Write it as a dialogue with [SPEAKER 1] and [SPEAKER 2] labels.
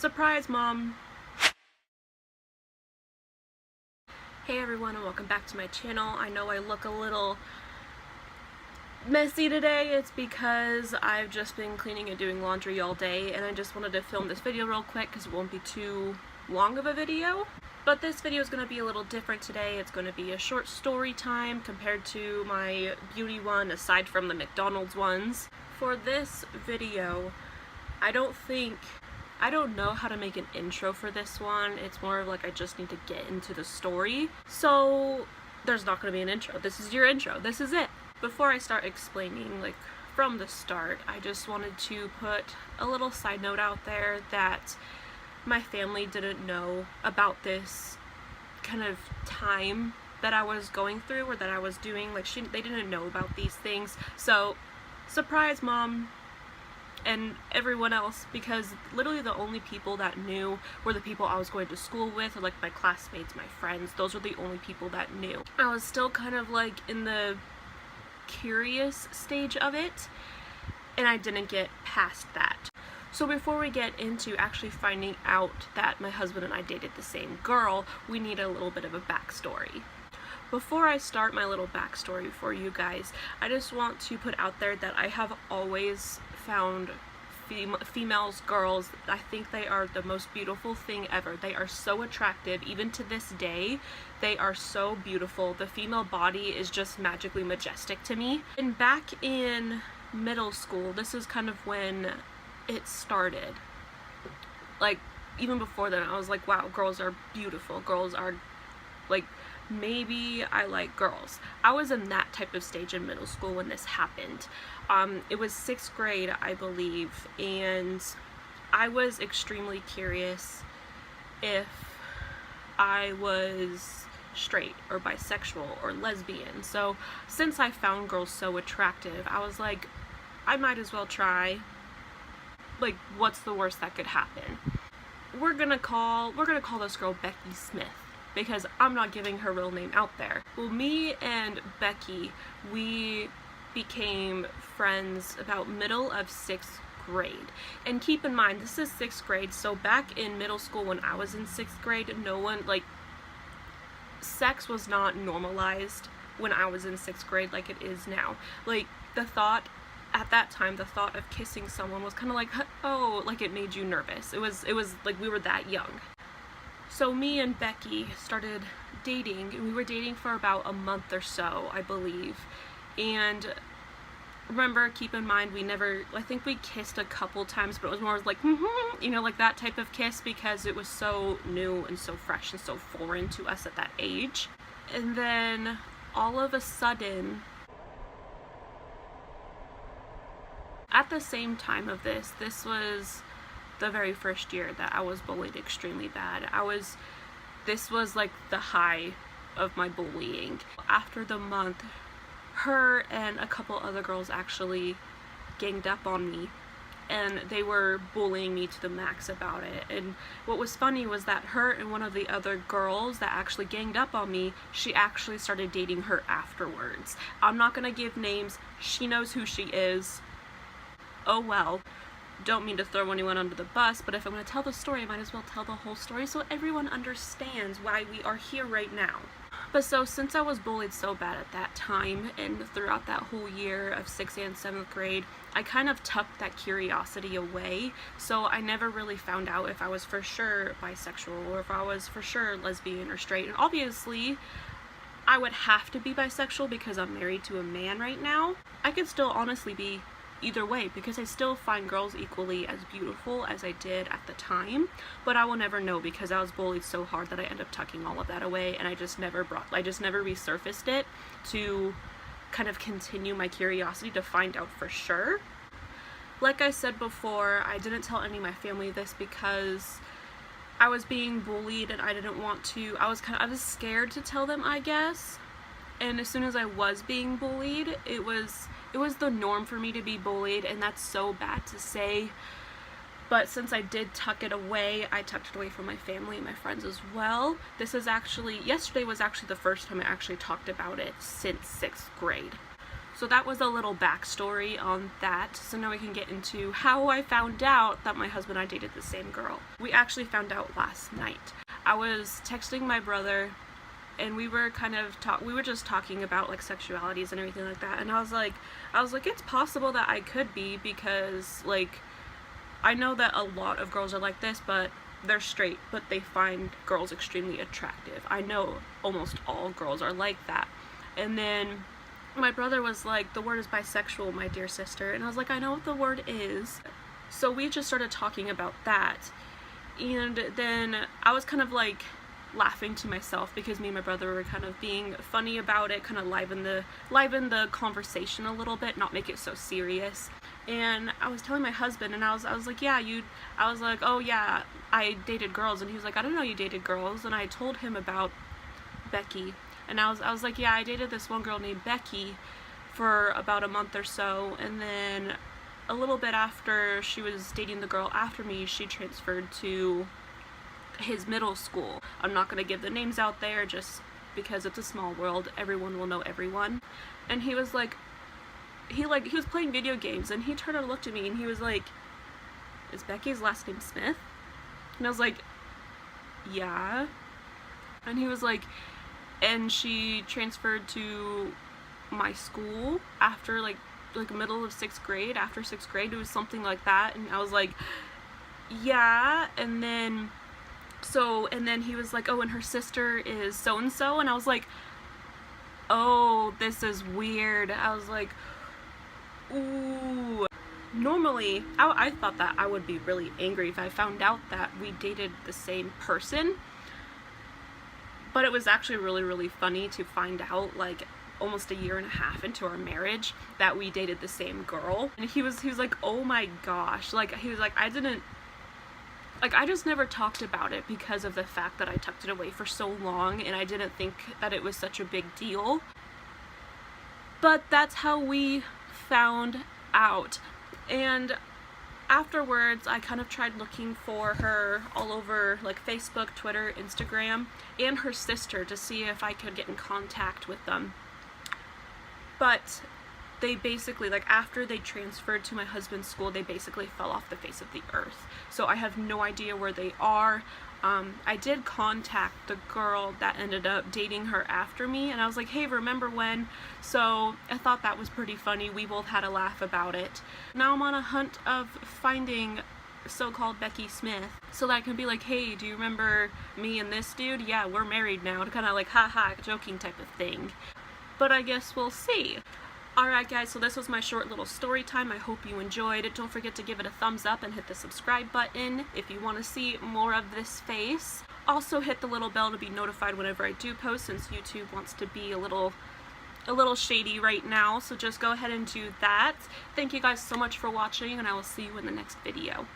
[SPEAKER 1] Surprise, Mom! Hey everyone, and welcome back to my channel. I know I look a little messy today. It's because I've just been cleaning and doing laundry all day, and I just wanted to film this video real quick because it won't be too long of a video. But this video is going to be a little different today. It's going to be a short story time compared to my beauty one, aside from the McDonald's ones. For this video, I don't know how to make an intro for this one. It's more of like I just need to get into the story. So there's not going to be an intro. This is your intro. This is it. Before I start explaining like from the start, I just wanted to put a little side note out there that my family didn't know about this kind of time that I was going through or that I was doing. Like they didn't know about these things. So surprise, Mom and everyone else, because literally the only people that knew were the people I was going to school with, or like my classmates, my friends. Those were the only people that knew. I was still kind of like in the curious stage of it, and I didn't get past that. So before we get into actually finding out that my husband and I dated the same girl, we need a little bit of a backstory. Before I start my little backstory for you guys, I just want to put out there that I have always found females, girls, I think they are the most beautiful thing ever. They are so attractive. Even to this day, they are so beautiful. The female body is just magically majestic to me. And back in middle school, this is kind of when it started. Like, even before then, I was like, wow, girls are beautiful. Girls are, like, maybe I like girls. I was in that type of stage in middle school when this happened. It was 6th grade, I believe, and I was extremely curious if I was straight or bisexual or lesbian. So since I found girls so attractive, I was like, I might as well try. Like, what's the worst that could happen? We're gonna call this girl Becky Smith, because I'm not giving her real name out there. Well, me and Becky, we became friends about middle of 6th grade. And keep in mind, this is 6th grade, so back in middle school when I was in 6th grade, no one, like, sex was not normalized when I was in 6th grade like it is now. Like, the thought, at that time, the thought of kissing someone was kind of like, oh, like it made you nervous. It was like we were that young. So me and Becky started dating, and we were dating for about a month or so, I believe. And remember, keep in mind, I think we kissed a couple times, but it was more like, you know, like that type of kiss, because it was so new and so fresh and so foreign to us at that age. And then all of a sudden, at the same time of this was the very first year that I was bullied extremely bad. This was like the high of my bullying. After the month, her and a couple other girls actually ganged up on me, and they were bullying me to the max about it. And what was funny was that her and one of the other girls that actually ganged up on me, she actually started dating her afterwards. I'm not gonna give names. She knows who she is. Oh well. Don't mean to throw anyone under the bus, but if I'm going to tell the story, I might as well tell the whole story so everyone understands why we are here right now. But so, since I was bullied so bad at that time, and throughout that whole year of 6th and 7th grade, I kind of tucked that curiosity away, so I never really found out if I was for sure bisexual, or if I was for sure lesbian or straight. And obviously, I would have to be bisexual because I'm married to a man right now. I could still honestly be either way, because I still find girls equally as beautiful as I did at the time, but I will never know because I was bullied so hard that I ended up tucking all of that away, and I just never resurfaced it to kind of continue my curiosity to find out for sure. Like I said before, I didn't tell any of my family this because I was being bullied and I didn't want to. I was scared to tell them, I guess. And as soon as I was being bullied, it was the norm for me to be bullied, and that's so bad to say. But since I did tuck it away, I tucked it away from my family and my friends as well. Yesterday was actually the first time I actually talked about it since 6th grade. So that was a little backstory on that. So now we can get into how I found out that my husband and I dated the same girl. We actually found out last night. I was texting my brother and we were just talking about like sexualities and everything like that, and I was like it's possible that I could be, because like I know that a lot of girls are like this, but they're straight, but they find girls extremely attractive. I know almost all girls are like that. And then my brother was like, the word is bisexual, my dear sister, and I was like, I know what the word is. So we just started talking about that, and then I was kind of like laughing to myself because me and my brother were kind of being funny about it, kind of liven the conversation a little bit, not make it so serious. And I was telling my husband, and I was like, yeah, I was like, oh yeah, I dated girls, and he was like, I didn't know you dated girls. And I told him about Becky, and I was like, yeah, I dated this one girl named Becky for about a month or so, and then a little bit after she was dating the girl after me, she transferred to his middle school. I'm not gonna give the names out there just because it's a small world, everyone will know everyone. And he was like, he was playing video games, and he turned and looked at me and he was like, is Becky's last name Smith? And I was like, yeah. And he was like, and she transferred to my school after like middle of 6th grade, after 6th grade, it was something like that. And I was like, yeah. And then he was like, oh, and her sister is so and so, and I was like, oh, this is weird. I was like, ooh. Normally, I thought that I would be really angry if I found out that we dated the same person, but it was actually really, really funny to find out, like, almost a year and a half into our marriage, that we dated the same girl. And he was like, oh my gosh, like, he was like, I just never talked about it because of the fact that I tucked it away for so long, and I didn't think that it was such a big deal. But that's how we found out. And afterwards, I kind of tried looking for her all over like Facebook, Twitter, Instagram, and her sister to see if I could get in contact with them. But they basically, like, after they transferred to my husband's school, they basically fell off the face of the earth. So I have no idea where they are. I did contact the girl that ended up dating her after me, and I was like, hey, remember when? So I thought that was pretty funny. We both had a laugh about it. Now I'm on a hunt of finding so-called Becky Smith, so that I can be like, hey, do you remember me and this dude? Yeah, we're married now. Kind of like, haha, joking type of thing. But I guess we'll see. Alright guys, so this was my short little story time. I hope you enjoyed it. Don't forget to give it a thumbs up and hit the subscribe button if you want to see more of this face. Also hit the little bell to be notified whenever I do post, since YouTube wants to be a little shady right now, so just go ahead and do that. Thank you guys so much for watching, and I will see you in the next video.